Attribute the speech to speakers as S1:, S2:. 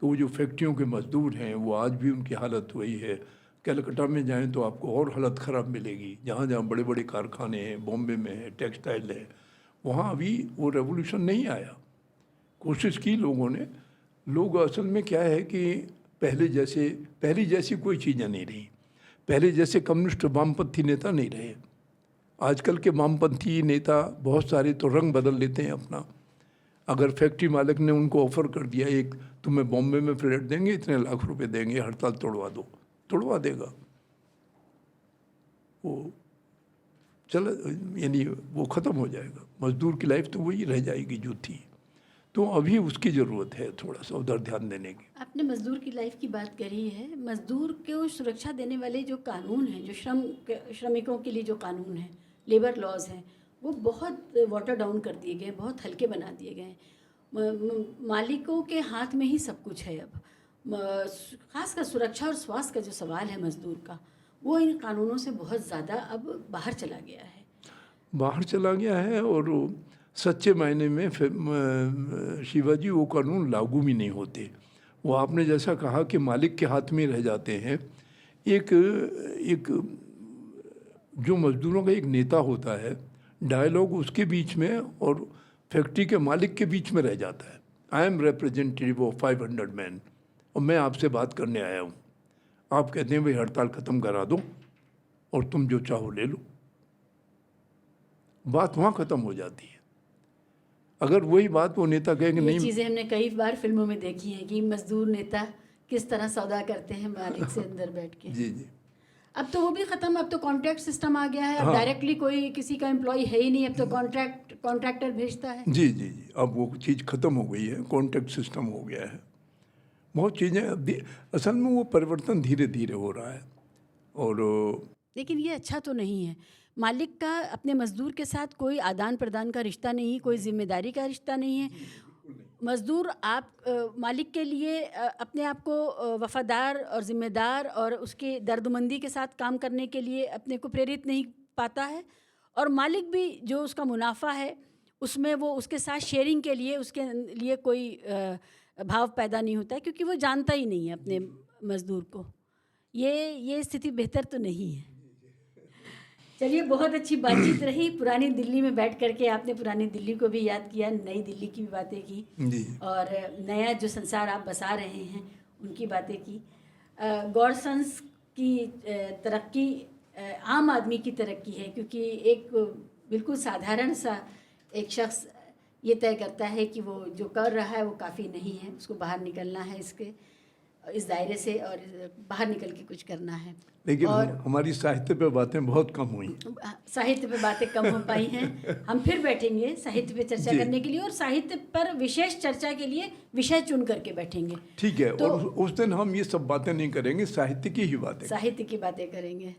S1: कि वो जो फैक्ट्रियों के मजदूर हैं वो आज भी उनकी हालत वही है। कलकत्ता में जाएं तो आपको और हालत ख़राब मिलेगी। जहाँ जहाँ बड़े बड़े कारखाने हैं, बॉम्बे में है, टेक्सटाइल है, वहाँ अभी वो रेवोल्यूशन नहीं आया। कोशिश की लोगों ने। लोग असल में क्या है कि पहले जैसी कोई चीज़ें नहीं रही। पहले जैसे कम्युनिस्ट वामपंथी नेता नहीं रहे। आजकल के वामपंथी नेता बहुत सारे तो रंग बदल लेते हैं अपना। अगर फैक्ट्री मालिक ने उनको ऑफ़र कर दिया, एक तुम्हें बॉम्बे में फ्लैट देंगे, इतने लाख रुपए देंगे, हड़ताल तोड़वा दो, तोड़वा देगा वो। चल यानी वो ख़त्म हो जाएगा। मज़दूर की लाइफ तो वही रह जाएगी जो थी। तो अभी उसकी ज़रूरत है थोड़ा सा उधर ध्यान देने की।
S2: आपने मज़दूर की लाइफ की बात करी है। मज़दूर को सुरक्षा देने वाले जो कानून हैं, जो श्रमिकों के लिए जो कानून हैं, लेबर लॉज हैं, वो बहुत वाटर डाउन कर दिए गए, बहुत हल्के बना दिए गए। मालिकों के हाथ में ही सब कुछ है अब। खासकर सुरक्षा और स्वास्थ्य का जो सवाल है मज़दूर का, वो इन कानूनों से बहुत ज़्यादा अब बाहर चला गया है।
S1: बाहर चला गया है और सच्चे मायने में शिवाजी वो कानून लागू भी नहीं होते। वो आपने जैसा कहा कि मालिक के हाथ में रह जाते हैं। एक एक जो मज़दूरों का एक नेता होता है, डायलॉग उसके बीच में और फैक्ट्री के मालिक के बीच में रह जाता है। I am representative of 500 man और मैं आपसे बात करने आया हूँ। आप कहते हैं भाई हड़ताल ख़त्म करा दो और तुम जो चाहो ले लो। बात वहाँ ख़त्म हो जाती है। अगर वही बात वो नेता कहे कि नहीं।
S2: चीज़ें हमने कई बार फिल्मों में देखी हैं कि मज़दूर नेता किस तरह सौदा करते हैं मालिक से अंदर बैठ के।
S1: जी जी।
S2: अब तो वो भी ख़त्म, अब तो कॉन्ट्रैक्ट सिस्टम आ गया है। अब
S1: हाँ।
S2: डायरेक्टली कोई किसी का एम्प्लॉय है ही नहीं, अब तो कॉन्ट्रैक्टर भेजता है।
S1: जी जी जी। अब वो चीज़ ख़त्म हो गई है, कॉन्ट्रैक्ट सिस्टम हो गया है। बहुत चीज़ें असल में वो परिवर्तन धीरे धीरे हो रहा है। और
S2: लेकिन ये अच्छा तो नहीं है। मालिक का अपने मज़दूर के साथ कोई आदान प्रदान का रिश्ता नहीं, कोई जिम्मेदारी का रिश्ता नहीं है। मज़दूर मालिक के लिए अपने आप को वफ़ादार और ज़िम्मेदार और उसके दर्दमंदी के साथ काम करने के लिए अपने को प्रेरित नहीं पाता है। और मालिक भी जो उसका मुनाफा है उसमें वो उसके साथ शेयरिंग के लिए उसके लिए कोई भाव पैदा नहीं होता है, क्योंकि वो जानता ही नहीं है अपने मज़दूर को। ये स्थिति बेहतर तो नहीं है। चलिए, बहुत अच्छी बातचीत रही। पुरानी दिल्ली में बैठ करके आपने पुरानी दिल्ली को भी याद किया, नई दिल्ली की भी बातें की
S1: जी।
S2: और नया जो संसार आप बसा रहे हैं उनकी बातें की। गॉडसन्स की तरक्की आम आदमी की तरक्की है, क्योंकि एक बिल्कुल साधारण सा एक शख्स ये तय करता है कि वो जो कर रहा है वो काफ़ी नहीं है, उसको बाहर निकलना है इस दायरे से और बाहर निकल के कुछ करना है।
S1: लेकिन
S2: और
S1: हमारी साहित्य पे बातें बहुत कम हुई।
S2: साहित्य पे बातें कम हो पाई हैं। हम फिर बैठेंगे साहित्य पे चर्चा करने के लिए, और साहित्य पर विशेष चर्चा के लिए विषय चुन करके बैठेंगे।
S1: ठीक है।
S2: तो
S1: और उस दिन हम ये सब बातें नहीं करेंगे, साहित्य की ही बातें
S2: साहित्य की बातें करेंगे।